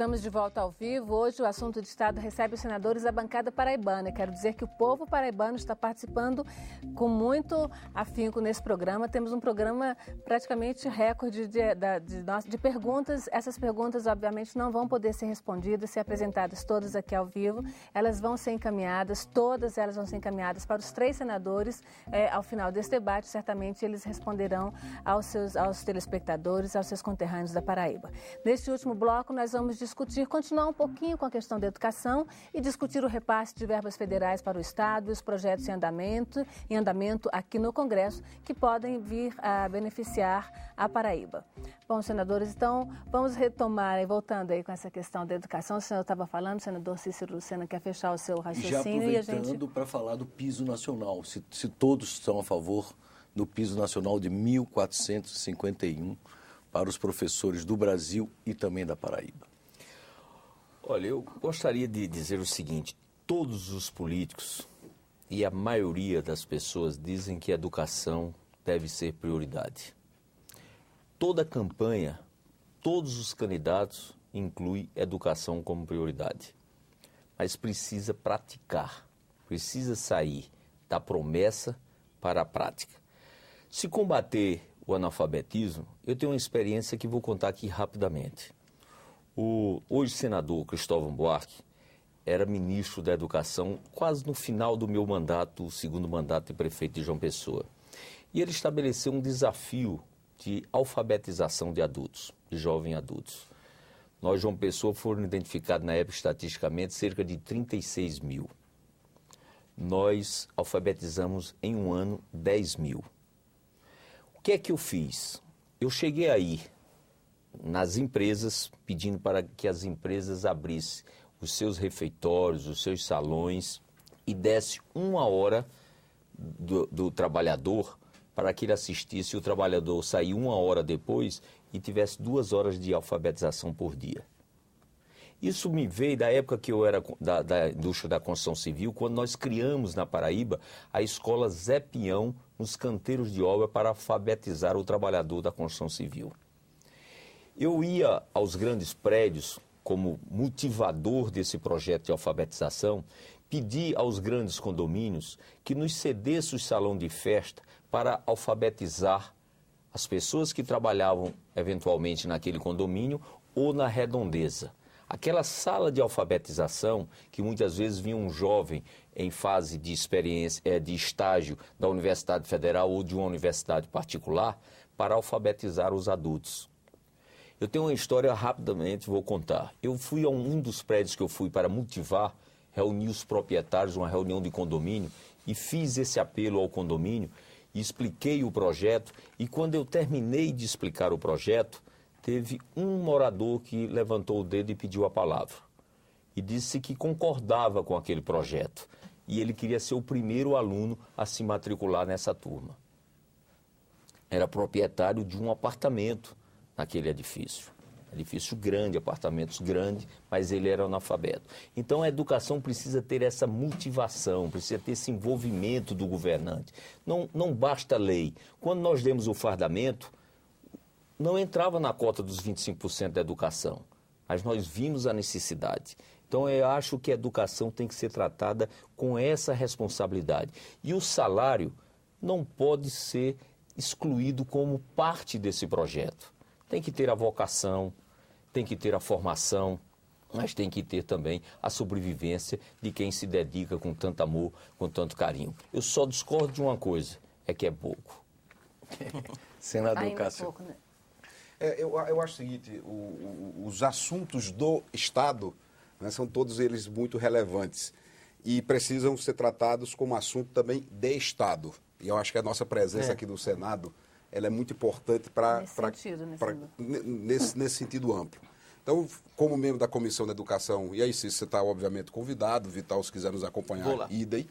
Estamos de volta ao vivo. Hoje o assunto de Estado recebe os senadores da bancada paraibana. Quero dizer que o povo paraibano está participando com muito afinco nesse programa. Temos um programa praticamente recorde de perguntas. Essas perguntas, obviamente, não vão poder ser respondidas, ser apresentadas todas aqui ao vivo. Elas vão ser encaminhadas, todas elas vão ser encaminhadas para os 3 senadores. Ao final desse debate, certamente eles responderão aos telespectadores, aos seus conterrâneos da Paraíba. Neste último bloco, nós vamos continuar um pouquinho com a questão da educação e discutir o repasse de verbas federais para o Estado e os projetos em andamento aqui no Congresso que podem vir a beneficiar a Paraíba. Bom, senadores, então vamos retomar, voltando aí com essa questão da educação. O senhor estava falando, o senador Cícero Lucena quer fechar o seu raciocínio. Já aproveitando para falar do piso nacional, se todos estão a favor do piso nacional de 1.451 para os professores do Brasil e também da Paraíba. Olha, eu gostaria de dizer o seguinte: todos os políticos e a maioria das pessoas dizem que a educação deve ser prioridade. Toda campanha, todos os candidatos incluem educação como prioridade. Mas precisa praticar, precisa sair da promessa para a prática. Se combater o analfabetismo, eu tenho uma experiência que vou contar aqui rapidamente. O hoje senador Cristóvão Buarque era ministro da Educação quase no final do meu mandato, o segundo mandato de prefeito de João Pessoa. E ele estabeleceu um desafio de alfabetização de adultos, de jovens adultos. Nós, João Pessoa, foram identificados na época estatisticamente cerca de 36 mil. Nós alfabetizamos em um ano 10 mil. O que é que eu fiz? Eu cheguei aí nas empresas, pedindo para que as empresas abrissem os seus refeitórios, os seus salões e desse 1 hora do trabalhador para que ele assistisse, o trabalhador sair 1 hora depois e tivesse 2 horas de alfabetização por dia. Isso me veio da época que eu era da indústria da construção civil, quando nós criamos na Paraíba a escola Zé Peão nos canteiros de obra para alfabetizar o trabalhador da construção civil. Eu ia aos grandes prédios como motivador desse projeto de alfabetização, pedi aos grandes condomínios que nos cedessem o salão de festa para alfabetizar as pessoas que trabalhavam eventualmente naquele condomínio ou na redondeza. Aquela sala de alfabetização, que muitas vezes vinha um jovem em fase de experiência, de estágio da Universidade Federal ou de uma universidade particular, para alfabetizar os adultos. Eu tenho uma história, rapidamente vou contar. Eu fui a um dos prédios que eu fui para motivar, reuni os proprietários, uma reunião de condomínio, e fiz esse apelo ao condomínio, e expliquei o projeto, e quando eu terminei de explicar o projeto, teve um morador que levantou o dedo e pediu a palavra. E disse que concordava com aquele projeto. E ele queria ser o primeiro aluno a se matricular nessa turma. Era proprietário de um apartamento naquele edifício. Edifício grande, apartamentos grandes, mas ele era analfabeto. Então a educação precisa ter essa motivação, precisa ter esse envolvimento do governante. Não basta lei. Quando nós demos o fardamento, não entrava na cota dos 25% da educação, mas nós vimos a necessidade. Então, eu acho que a educação tem que ser tratada com essa responsabilidade. E o salário não pode ser excluído como parte desse projeto. Tem que ter a vocação, tem que ter a formação, mas tem que ter também a sobrevivência de quem se dedica com tanto amor, com tanto carinho. Eu só discordo de uma coisa, é que é pouco. Senador Ainda Cássio. é pouco, né? Eu acho o seguinte, os assuntos do Estado, né, são todos eles muito relevantes e precisam ser tratados como assunto também de Estado. E eu acho que a nossa presença aqui no Senado ela é muito importante nesse sentido amplo. Então, como membro da Comissão da Educação, e aí você está obviamente convidado, Vital, se quiser nos acompanhar, idem,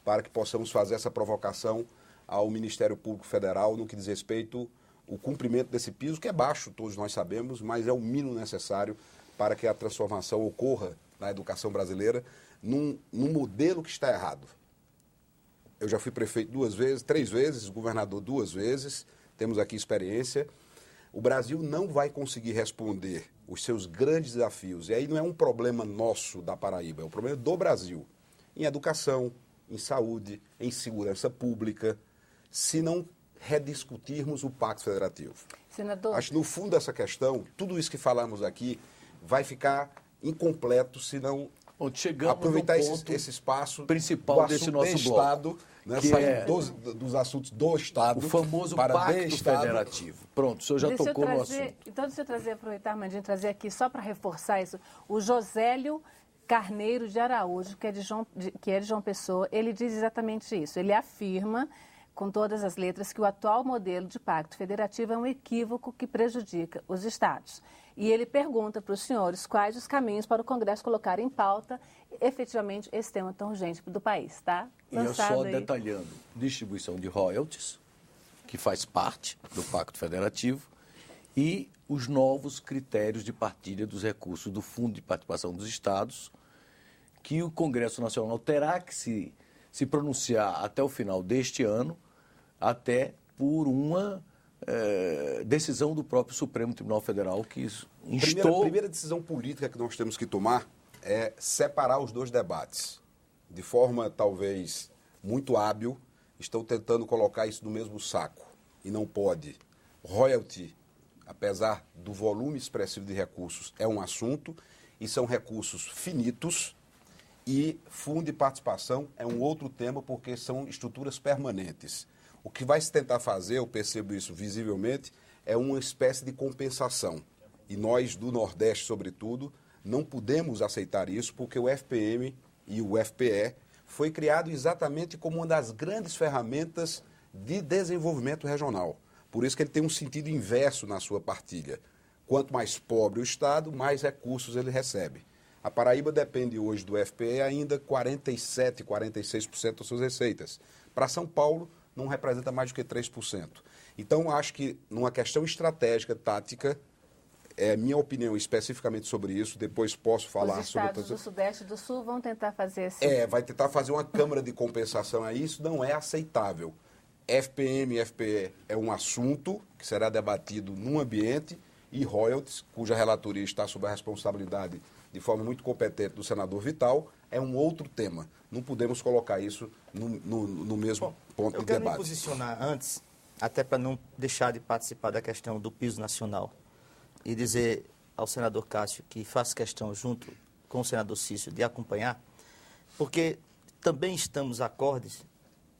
para que possamos fazer essa provocação ao Ministério Público Federal no que diz respeito ao cumprimento desse piso, que é baixo, todos nós sabemos, mas é o mínimo necessário para que a transformação ocorra na educação brasileira num modelo que está errado. Eu já fui prefeito 2 vezes, 3 vezes, governador 2 vezes, temos aqui experiência. O Brasil não vai conseguir responder os seus grandes desafios, e aí não é um problema nosso da Paraíba, é um problema do Brasil, em educação, em saúde, em segurança pública, se não rediscutirmos o Pacto Federativo. Senador... Acho que no fundo dessa questão, tudo isso que falamos aqui vai ficar incompleto se não aproveitar esse espaço principal desse nosso Estado, bloco, né, que é dos assuntos do Estado, o famoso para Pacto Federativo. Pronto, o senhor já tocou no assunto. Então, deixa eu trazer, aproveitar, Armandinho, trazer aqui, só para reforçar isso, o Josélio Carneiro de Araújo, que é de João Pessoa, ele diz exatamente isso. Ele afirma, com todas as letras, que o atual modelo de pacto federativo é um equívoco que prejudica os estados. E ele pergunta para os senhores quais os caminhos para o Congresso colocar em pauta efetivamente esse tema tão urgente do país, tá? E eu só detalhando, distribuição de royalties, que faz parte do Pacto Federativo, e os novos critérios de partilha dos recursos do Fundo de Participação dos Estados, que o Congresso Nacional terá que se pronunciar até o final deste ano, até por uma decisão do próprio Supremo Tribunal Federal que instou... A primeira decisão política que nós temos que tomar é separar os dois debates. De forma, talvez, muito hábil, estão tentando colocar isso no mesmo saco. E não pode. Royalty, apesar do volume expressivo de recursos, é um assunto, e são recursos finitos, e fundo de participação é um outro tema, porque são estruturas permanentes. O que vai se tentar fazer, eu percebo isso visivelmente, é uma espécie de compensação. E nós, do Nordeste, sobretudo, não podemos aceitar isso, porque o FPM e o FPE foi criado exatamente como uma das grandes ferramentas de desenvolvimento regional. Por isso que ele tem um sentido inverso na sua partilha. Quanto mais pobre o Estado, mais recursos ele recebe. A Paraíba depende hoje do FPE ainda 47%, 46% das suas receitas. Para São Paulo, não representa mais do que 3%. Então, acho que numa questão estratégica, tática, minha opinião especificamente sobre isso, depois posso falar sobre... Os estados do Sudeste e do Sul vão tentar fazer assim. Vai tentar fazer uma câmara de compensação a isso, não é aceitável. FPM e FPE é um assunto que será debatido num ambiente, e royalties, cuja relatoria está sob a responsabilidade de forma muito competente do senador Vital, é um outro tema. Não podemos colocar isso no mesmo ponto de debate. Eu quero me posicionar antes, até para não deixar de participar da questão do piso nacional, e dizer ao senador Cássio que faço questão, junto com o senador Cício, de acompanhar, porque também estamos acordes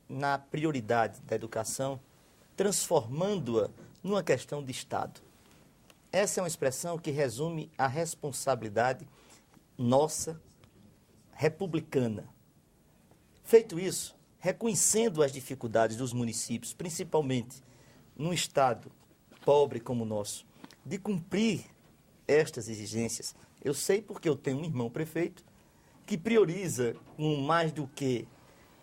na prioridade da educação, transformando-a numa questão de Estado. Essa é uma expressão que resume a responsabilidade nossa, republicana. Feito isso, reconhecendo as dificuldades dos municípios, principalmente num Estado pobre como o nosso, de cumprir estas exigências. Eu sei porque eu tenho um irmão prefeito que prioriza, com mais do que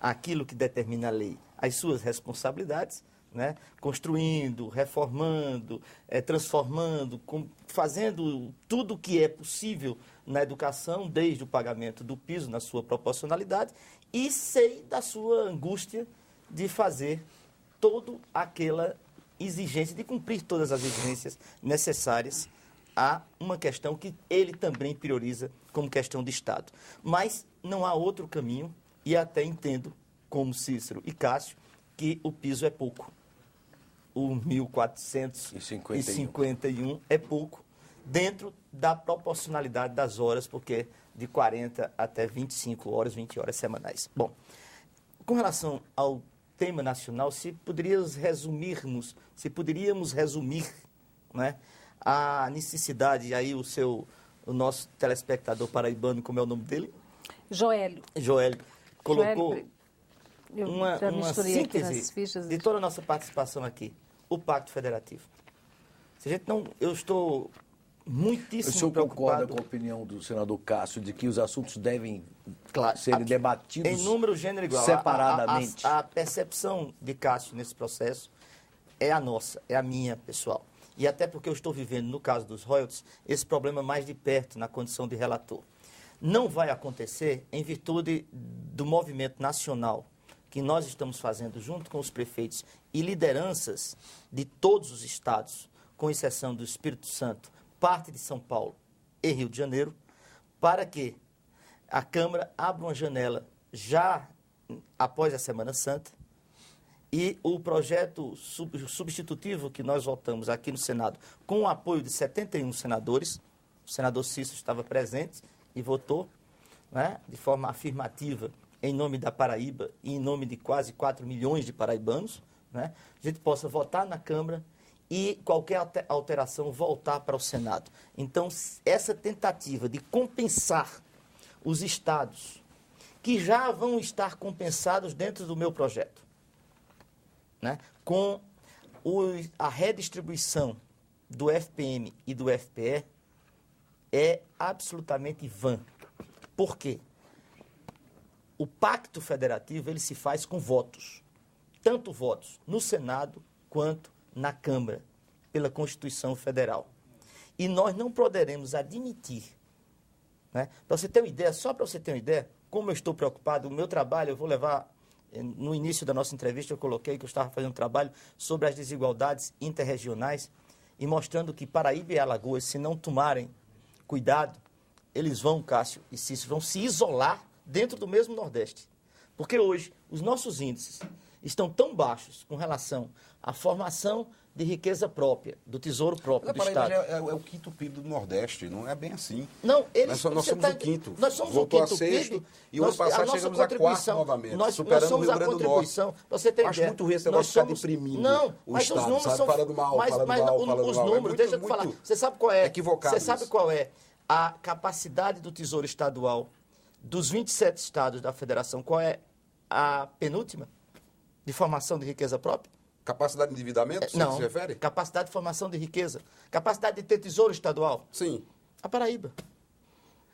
aquilo que determina a lei, as suas responsabilidades, né? Construindo, reformando, transformando, fazendo tudo o que é possível na educação, desde o pagamento do piso na sua proporcionalidade, e sei da sua angústia de fazer toda aquela exigência, de cumprir todas as exigências necessárias a uma questão que ele também prioriza como questão de Estado. Mas não há outro caminho, e até entendo, como Cícero e Cássio, que o piso é pouco. O 1.451 é pouco, dentro da proporcionalidade das horas, porque é de 40 até 25 horas, 20 horas semanais. Bom, com relação ao tema nacional, se poderíamos resumir, né, a necessidade, aí o nosso telespectador paraibano, como é o nome dele? Joélio. Colocou uma síntese de toda a nossa participação aqui, o Pacto Federativo. Se a gente não, eu estou muitíssimo preocupado. O senhor concorda com a opinião do senador Cássio de que os assuntos devem serem debatidos em número, gênero igual, separadamente? A percepção de Cássio nesse processo é a nossa, é a minha, pessoal. E até porque eu estou vivendo, no caso dos royalties, esse problema mais de perto, na condição de relator. Não vai acontecer em virtude do movimento nacional que nós estamos fazendo junto com os prefeitos e lideranças de todos os estados, com exceção do Espírito Santo, parte de São Paulo e Rio de Janeiro, para que a Câmara abra uma janela já após a Semana Santa e o projeto substitutivo que nós votamos aqui no Senado, com o apoio de 71 senadores, o senador Cícero estava presente e votou, né, de forma afirmativa em nome da Paraíba e em nome de quase 4 milhões de paraibanos, né, a gente possa votar na Câmara e qualquer alteração voltar para o Senado. Então, essa tentativa de compensar os estados que já vão estar compensados dentro do meu projeto, né, com a redistribuição do FPM e do FPE, é absolutamente vã. Por quê? O pacto federativo ele se faz com votos, tanto votos no Senado quanto na Câmara, pela Constituição Federal. E nós não poderemos admitir, né? Para você ter uma ideia, só para você ter uma ideia, como eu estou preocupado, o meu trabalho, eu vou levar, no início da nossa entrevista eu coloquei que eu estava fazendo um trabalho sobre as desigualdades interregionais e mostrando que Paraíba e Alagoas, se não tomarem cuidado, eles vão, Cássio e Cícero, vão se isolar dentro do mesmo Nordeste. Porque hoje os nossos índices estão tão baixos com relação à formação de riqueza própria, do tesouro próprio do Estado. É o quinto PIB do Nordeste, não é bem assim. Não, nós somos o quinto. Nós somos Voltou o quinto a sexto PIB, e o ano passado chegamos a quarto novamente, superando o Rio Grande do Norte. Você tem Acho muito ruim esse negócio de ficar deprimindo o Estado, os números sabe? são... Falando mal, falando mal. Os números, deixa eu te falar. Você sabe qual é? Equivocado. Você sabe qual é a capacidade do Tesouro Estadual dos 27 estados da Federação? Qual é a penúltima de formação de riqueza própria? Capacidade de endividamento, não, se refere? Capacidade de formação de riqueza. Capacidade de ter tesouro estadual. Sim. A Paraíba.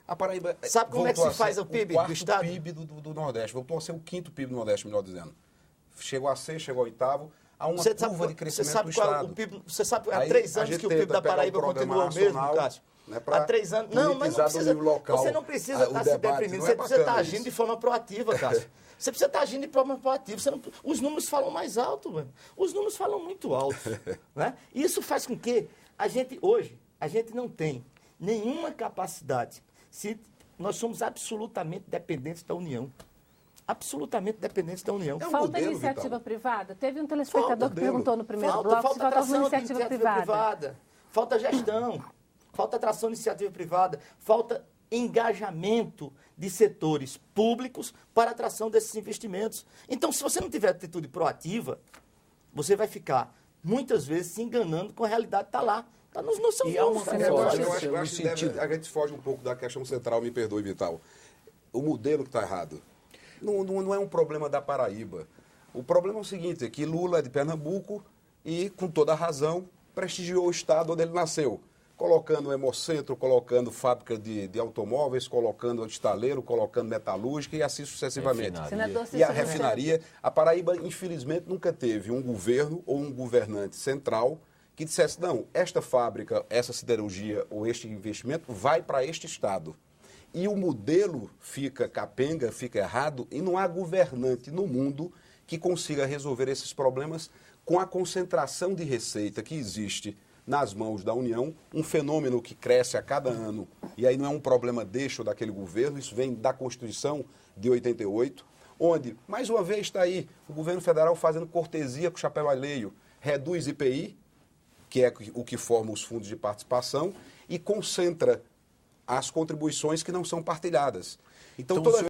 A Paraíba... Sabe como é que se faz o PIB do Estado? O PIB do Nordeste. Voltou a ser o quinto PIB do Nordeste, melhor dizendo. Chegou a ser, chegou ao oitavo. Há uma curva de crescimento do Estado. Você sabe há 3 anos que o PIB da Paraíba continua o mesmo, Cássio? Né, há 3 anos. Não, mas não precisa, você não precisa estar se deprimindo. Você precisa estar agindo de forma proativa, Cássio. Você precisa estar agindo de forma proativa. Os números falam mais alto, mano. Os números falam muito alto. Né? E isso faz com que hoje, a gente não tem nenhuma capacidade. Nós somos absolutamente dependentes da União. Absolutamente dependentes da União. Falta iniciativa privada? Teve um telespectador que perguntou no primeiro bloco se faltava uma iniciativa privada. Falta gestão, falta atração de iniciativa privada, falta engajamento de setores públicos para a atração desses investimentos. Então, se você não tiver atitude proativa, você vai ficar, muitas vezes, se enganando com a realidade que está lá. Está nos seus números. Eu acho que a gente foge um pouco da questão central, me perdoe, Vital. O modelo que está errado não é um problema da Paraíba. O problema é o seguinte, é que Lula é de Pernambuco e, com toda a razão, prestigiou o estado onde ele nasceu. Colocando o Hemocentro, colocando fábrica de automóveis, colocando estaleiro, colocando metalúrgica e assim sucessivamente. E a refinaria. A Paraíba, infelizmente, nunca teve um governo ou um governante central que dissesse, não, esta fábrica, essa siderurgia ou este investimento vai para este estado. E o modelo fica capenga, fica errado, e não há governante no mundo que consiga resolver esses problemas com a concentração de receita que existe nas mãos da União, um fenômeno que cresce a cada ano, e aí não é um problema ou daquele governo, isso vem da Constituição de 88, onde, mais uma vez, está aí o governo federal fazendo cortesia com o chapéu alheio, reduz IPI, que é o que forma os fundos de participação, e concentra as contribuições que não são partilhadas. Então toda